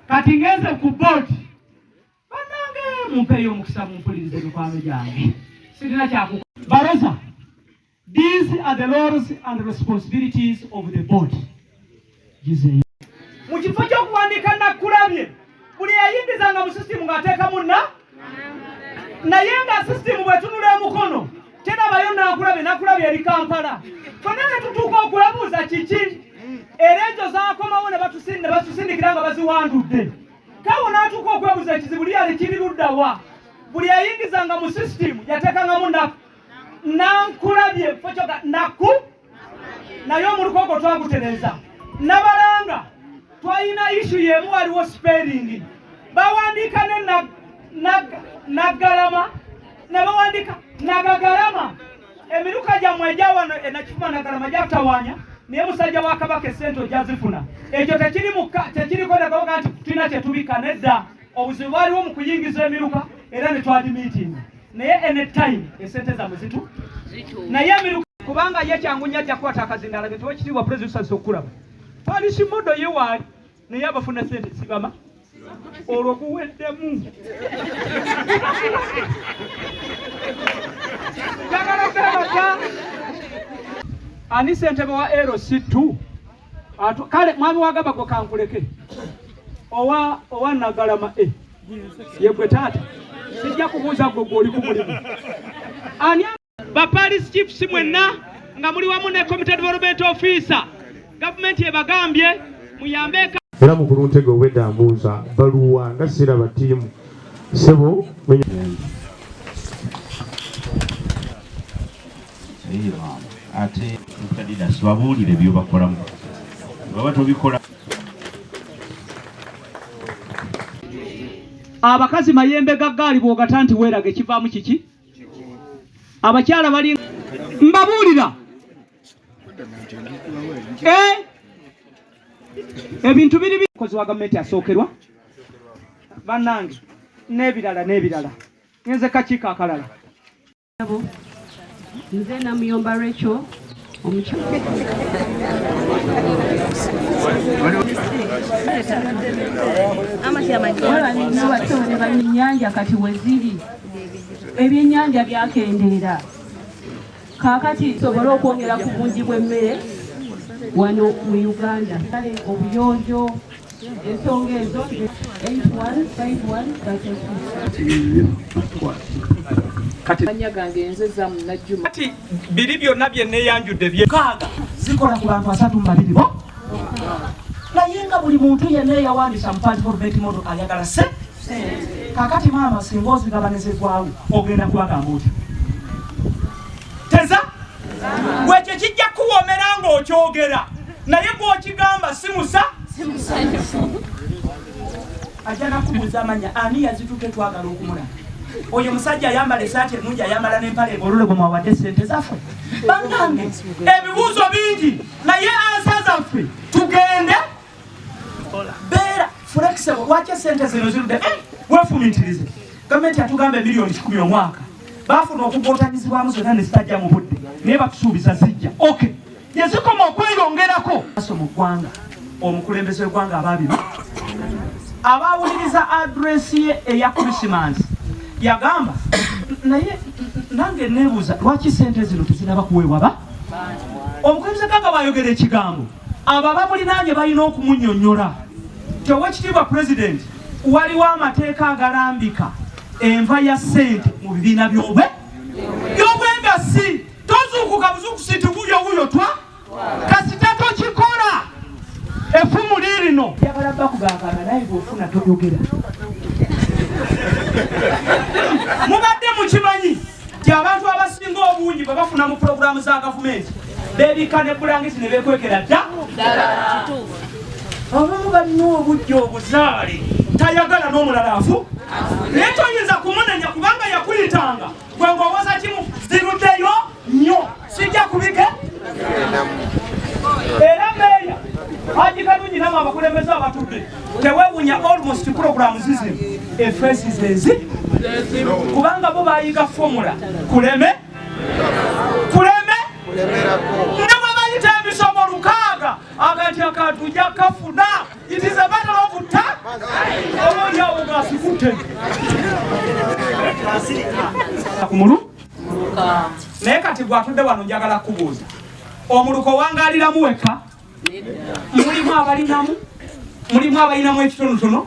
kati ngenze ku board banange mumpeyo omukisa mumpulirize mikwano gyange sirina kyakukola. Baraza, these are the roles and responsibilities of the board. Mu kifo ky'okuwandiika Nakulabye buli yayingizanga mu system ng'ateekamu naye nga system bw'etunula Emukono terabayo Nakulabye eri Kampala. Fonna ne tutuuka okwebuuza kiki era ekyo zaakomawo ne batusindikira nga baziwandudde. Kawo n'atuuka okwebuuza ekizibu lyali kiri ludda wa. Buli yayingizanga mu system yateekangamu Nakulabye fochoka naye omulukogo twagutereza. Nabalanga twalina issue yemu waliwo spelling. Bawandiika ne Naggalama ne bawandiika Naggalama. Emiruka gyammwe egya wano Nakifuma Naggalama gyatawaanya naye musajja wa Kabaka Essente Ojazifuna. Ekyo tekiriko nagawoga nti tulina kye tubika nedda. Obuzibu bwaliwo mu kuyingiza emiruka era ne twali meeting. Naye anytime esente zammwe zitu naye emiruka kubanga ye kyangunya ajja kukwata akazindala ge tuwekitiibwa President Sassi okulaba. Parish modo ye waali naye abafuna sente sibama olwo kuweddemu. Ani ssentebe wa LC2 kale mwami wagamba gwe kankuleke owa Naggalama ye gwe taata sijja kubuuza gwe gw'oli ku mulimu. Ani ba Parish chiefs mwenna nga muli wamu ne community development officer gavumenti ebagambye muyambeka era mukulu Ntege obwedda mbuuza baluwa nga siraba ttiimu sebo ate mukadinasi babuulire byo bakolamu baba tobikola. Abakazi mayembe gaggaali bw'ogata nti weerage kivaamu kiki? Abakyala bali mbabuulira ebintu biri bikozi wa gavumenti asookerwa bannange n'ebirala ngenze kakiiko akalala. Nze Namuyomba Rachel ebyennyanja kati weziri ebyennyanja byakendeera kaakati sobola okwongera ku bungi bw'emmere wano mu Uganda. Obuyonjo ensonga ezo 8151 kati biri byonna bye neeyanjudde byekaaga zikola ku bantu 32 bo naye nga buli muntu yenna eyawandisa mu passport modo ayagala se kaakati maama singa ozigabanizibwawo ogenda kubagamba otya teza gwekyo kijja kuwomera ng'okyogera naye gw'okigamba simusa ajja nakubuuza amanya ani yazituke twagala okumulaba. Oyo musajja ayambala esaati ennungi ayambala n'empale engolole bwe mwawadde ssente zaffe. Bannange ebibuuzo bingi naye ansa zaffe tugende beera flexible. Lwaki ssente zino zirudde weefumiitirize? Gavumenti yatugamba miliyoni 10 omwaka baafuna okugootanyizibwamu zonna ne zitajja mu budde naye batusuubiza zijja yezikoma okweyongerako. Mu ggwanga omukulembeze w'eggwanga ababiri abaawuliriza adresi ye eya Christmas yagamba naye nange neebuuza lwaki ssente zino tezinaba kuweebwa ba omukulembeze kanga bayogera ekigambo abo abamulinaanye balina okumunnyonnyola. Tewekitiibwa President waliwo amateeka agalambika enva ya ssente mu bibiina by'obwegasi. Tozuukuka buzuukusi buyo twa kasita tokikola effumu lirino yagala bakugangana naye bw'ofuna toyogera. Mubadde mukimanyi nti abantu abasinga obungi bwe bafuna mu pulogulaamu za gavumenti beebika ne bulangiti ne beekwekera ddala. Abamu balina obujja obuzaale tayagala n'omulala afu naye toyinza kumunenya kubanga yakuyitanga gwe ng'owoza kimu ziruddeyo nnyo sijja kubike. Era meeya Haji Kalungi nama abakulembeze abatudde teweewunya almost program zizino efeesi zezi kubanga bo bayiga formula kuleme ne babayita ebisomo 6 agati akatujja kafuna. It is a matter of time. ute kumulu naye kati gwatudde wano njagala kubuuza omuluko wangaliramu weka mulimu abalinamu mulimu abalinamu ekitonotono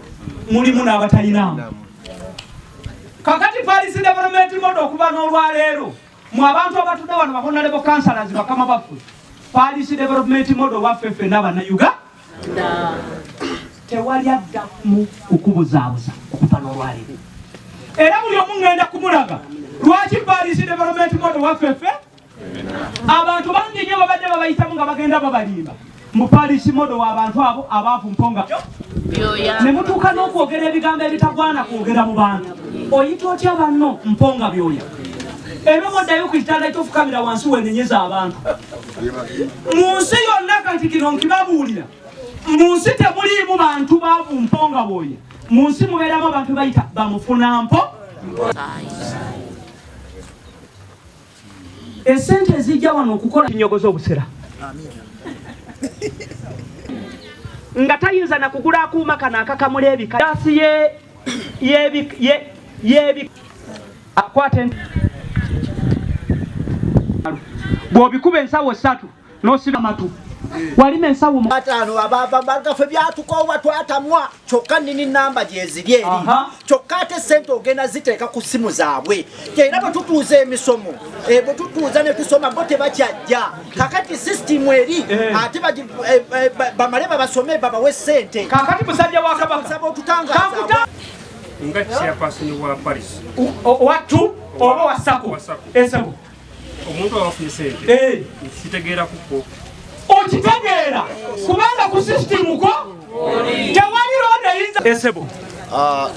mulimu n'abatalinamu kakati Parish development model okuba n'olwaleero mu abantu abatudde wano bahonorable councillors bakama baffe Parish development model waffe ffenna abannayuga tewali addamu okubuzaabuza okuba n'olwaleero era buli omu ngenda kumulaga lwaki Parish development model waffe ffe abantu bangi nnyo babadde babayitamu nga bagenda babalimba mu Parish model w'abantu abo abaavu mponga ne mutuuka n'okwogera ebigambo ebitagwana kwogera mu bantu oyita otya banno mponga byoya era moddayo ku kitanda kyofukamira wansi wenenyeza abantu mu nsi yonna kati kino nkibabuulira mu nsi temuliimu bantu baavu mponga bwoya mu nsi mubeeramu abantu bayita bamufunampo esente ezijja wano okukola kinyogoza obusera nga tayinza na kugula akuuma kano akakamula ebikasi akwate bw'obikuba ensawo 3 n'osiba amatu walima ensawo atano abagafe byatukowa twatamwa kyokka nini namba gyeziri eri kyokka ate sente ogenda ziteeka ku ssimu zaabwe era bwe tutuuza emisomo bwe tutuuza ne tusoma bo tebakyajja kakati sisitimu eri ate bamale babasome babawe sente kakati musajja wa kabaka otutangaza nga chairperson wa Parish watu oba wasako esako omuntu awafunye sente sitegeera kuko okitegeera kubanga ku system ko tewali roda yinza esebo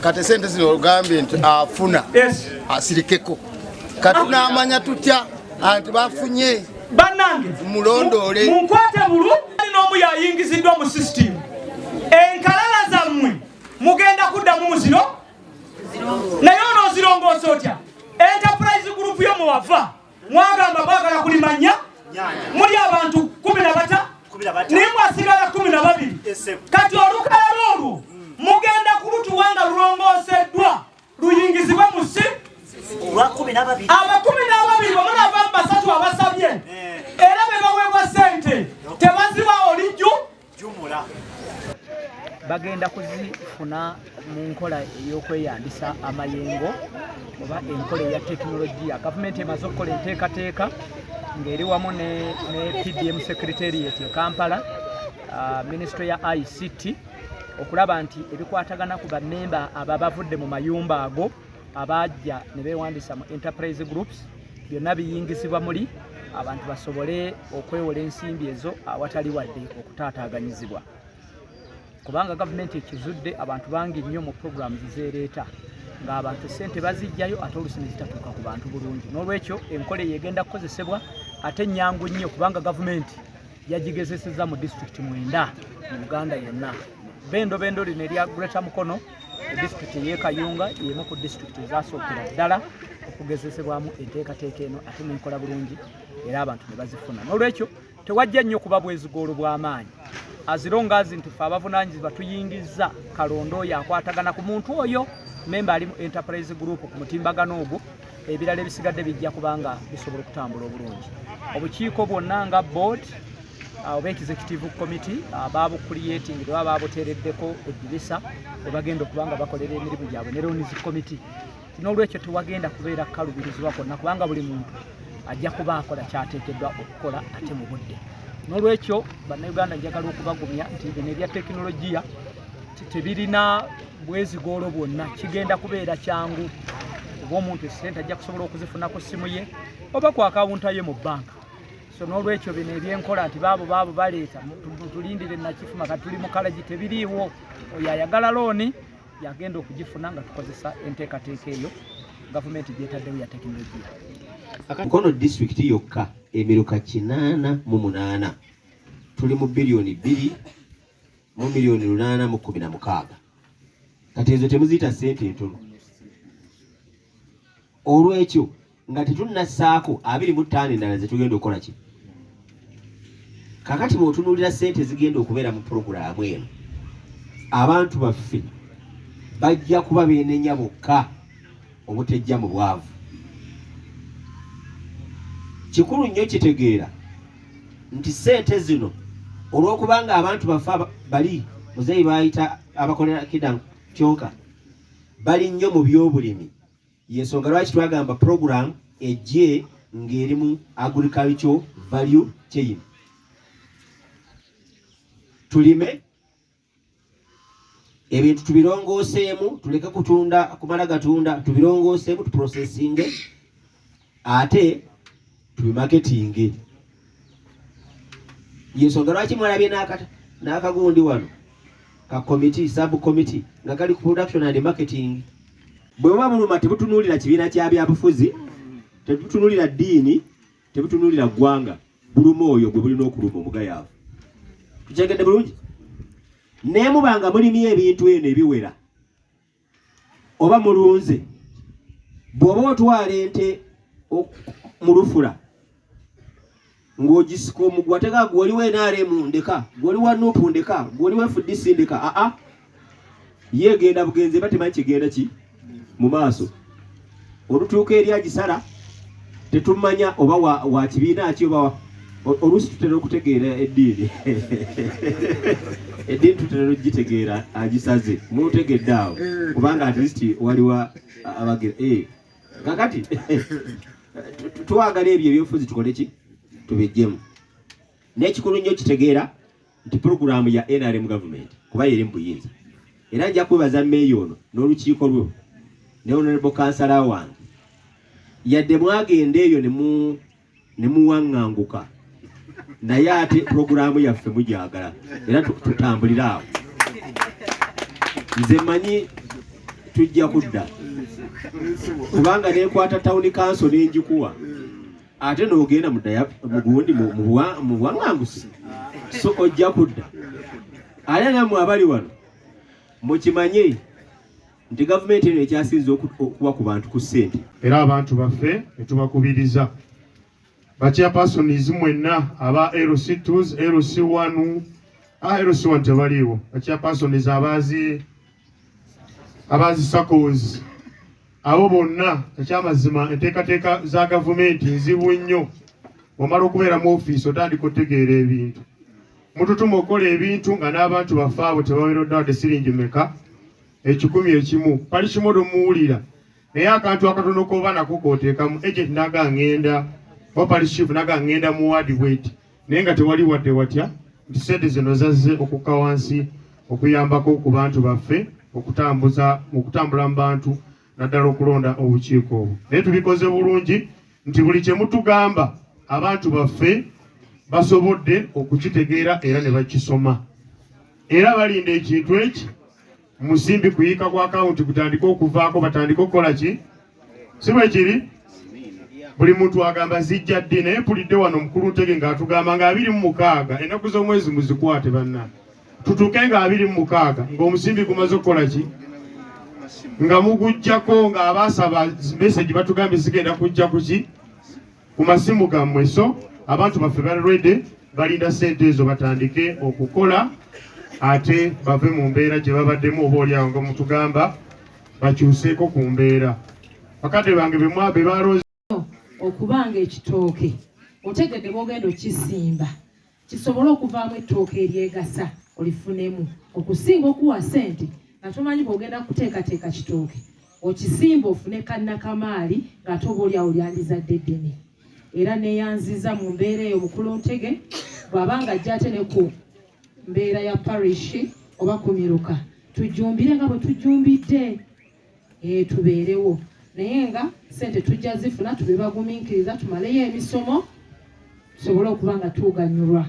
kati sente zino olugambye nti afuna asirikeko kati n'amanya tutya anti bafunye bannange mulondoole munkwate bulu n'omu yayingiziddwa mu system enkalala zammwe mugenda kuddamu muziro naye onoozirongoosa otya enterprise group yo muwava mwagamba mwagala kulimanya muli abantu 15 naye mwasigala 12 kati olukalala olwo mugenda kulutuwa nga lulongooseddwa luyingizibwe mu si aba 12 bamunava mu basatu abasabye era be baweebwa sente tebaziba olijju bagenda kuzifuna mu nkola ey'okweyambisa amayengo oba enkola eya tekinologiya gavumenti emaze okukola enteekateeka ng'eri wamu ne PDM secretariat e Kampala ministry ya ICT okulaba nti ebikwatagana ku bammemba aba bavudde mu mayumba ago abajja ne beewandisa mu enterprise groups byonna biyingizibwa muli abantu basobole okwewola ensimbi ezo awatali wadde okutaataaganyizibwa kubanga gavumenti ekizudde abantu bangi nnyo mu programs zeereeta ng'abantu sente bazijjayo ate oluusi ne zitatuuka ku bantu bulungi n'olwekyo enkola egenda kukozesebwa ate nnyangu nnyo kubanga gavumenti yagigezesezza mu disitulikiti 9 mu Uganda yonna bendo lino erya Greater Mukono disitulikiti ey'Ekayunga y'emu ku disitulikiti ezasookera ddala okugezesebwamu enteekateeka eno ate n'enkola bulungi era abantu ne bazifuna n'olwekyo tewajja nnyo kuba bwezigoolo bw'amaanyi azironga azi nti ffe abavunaanyizibwa tuyingizza kalondo oyo akwatagana ku muntu oyo memba ali mu enterprise group ku mutimbagano ogwo ebirala ebisigadde bijja kubanga bisobola okutambula obulungi obukiiko bwonna nga board oba executive committee baabucreating bwe baba baabuteereddeko eddirisa bwe bagenda okubanga bakolera emirimu gyabwe ne loans committee n'olwekyo tewagenda kubeera kalubirizibwa kwonna kubanga buli muntu ajja kuba akola kyateekeddwa okukola ate mu budde n'olwekyo bannayuganda njagala okubagumya nti bino ebya tekinologiya tebirina bwezigoolo bwonna kigenda kubeera kyangu oba omuntu esente ajja kusobola okuzifuna ku ssimu ye oba ku akawunta ye mu bbanka so n'olwekyo bino ebyenkola nti baabo baleeta tulindire Nakifuma kati tuli mu kalagi tebiriiwo oyo ayagala looni yagenda okugifuna nga tukozesa enteekateeka eyo gavumenti gyetaddewo ya tekinologiya Mukono district yokka emiruka 88 tuli mu bilioni 2 mu milioni 816 kati ezo temuziyita sente ntono olwekyo nga tetunassaako 25 endala zetugenda okukola ki kakati bw'otunuulira sente zigenda okubeera mu purogulaamu eno abantu baffe bajja kuba beenenya bokka obutejja mu bwavu. Kikulu nnyo kitegeera nti ssente zino olw'okubanga abantu bafa bali muzeeyi baayita abakolera kida kyonka bali nnyo mu by'obulimi, y'ensonga lwaki twagamba program ejje ng'erimu agricultural value chain. Tulime ebintu tubirongooseemu, tuleke kutunda kumala gatunda, tubirongooseemu tuprocessinge ate tubimarketinge. Y'ensonga lwaki mwalabye n'akagundi wano ka committee sub committee nga kali ku production and marketing. Bwe muba muluma tebutunuulira kibiina kya byabufuzi, tebutunuulira ddiini, tebutunuulira ggwanga, buluma oyo gwe bulina okuluma omugayaavu. Tukyegedde bulungi? Naye mubanga mulimye ebintu eno ebiwera oba mulunze, bw'oba otwala ente mu lufula ng'ogisika omugwa tega gw'oliwo NRM ndeka, gw'oliwa Nuupu ndeka, gw'oliwa FDC ndeka, ye egenda bugenzi eba temanyi kigenda ki mu maaso. Olutuuka eri agisala tetumanya oba wa kibiina ki oba oluusi tutera okutegeera eddiini. Eddiini tutera okugitegeera agisaze mutegedde awo kubanga at least waliwa abagera. Kakati twagala ebyo ebyobufuzi tukole ki tubijjemu. N'ekikulu nnyo kitegeera nti puroguramu ya NRM gavumenti kuba yeri mu buyinza, era nja kwebaza mmeeyi ono n'olukiiko lwe ne honorable kansala wange yadde mwagenda eyo ne muwaŋŋanguka, naye ate puroguramu yaffe mujagala era tutambulira awo. Nze manyi tujja kudda kubanga nekwata tawuni kanso n'enjikuwa ate n'ogenda mugundi mu buwaŋŋangusi, so ojja kudda. Ate nammwe abali wano mukimanye nti gavumenti eno ekyasinza okuba ku bantu ku ssente. Era abantu baffe netubakubiriza bachairpersons mwenna aba LC2s LC1 LC1 tebaliiwo, bachairpersons abazi SACCOs, abo bonna ekyamazima enteekateeka za gavumenti nzibu nnyo. Omala okubeera mu ofiisi otandika otegeera ebintu, mututuma okukola ebintu nga n'abantu baffe abo tebaweeredde wadde siringi meka, 1,000 Parish modo muwulira, naye akantu akatono k'oba nako k'oteekamu agent naga ngenda oba parish chief naga ngenda mu ward bweti, naye nga tewali wadde watya nti ssente zino zazze okukka wansi okuyambako ku bantu baffe okutambula mu bantu naddala okulonda obukiiko obwo. Naye tubikoze bulungi nti buli kye mutugamba abantu baffe basobodde okukitegeera era ne bakisoma, era balinda ekintu eki musimbi kuyika kwa akawunti kutandika okuvaako batandika okukola ki, si bwe kiri? Buli muntu agamba zijja ddi, naye mpulidde wano Mukulu Ntege ng'atugamba nga 26 ennaku z'omwezi muzikwate banna, tutuuke nga 26 ng'omusimbi gumaze okukola ki, nga mugujjako, nga abaasaba message batugambye zigenda kujja kuki ku masimu gammwe. So abantu baffe bali ready, balinda ssente ezo batandike okukola ate bave mu mbeera gye babaddemu, oba oliawo nga mutugamba bakyuseeko ku mbeera. Bakadde bange be baloozi okubanga ekitooke otegedde bw'ogenda okisimba kisobole okuvaamu ettooke eryegasa olifunemu, okusinga okuwa ssente nga tomanyi bw'ogenda kuteekateeka kitooke okisimba ofune kannakamaali ng'ate oba oliawo lyandizadde ddene. Era neeyanziza mu mbeera eyo Mukulu Ntege bw'abanga ajja ate ne ku mbeera ya parish oba kumiruka tujumbire nga bwe tujumbidde, tubeerewo, naye nga ssente tujja zifuna tubebagumiikiriza tumaleyo emisomo tusobole okuba nga tuuganyulwa.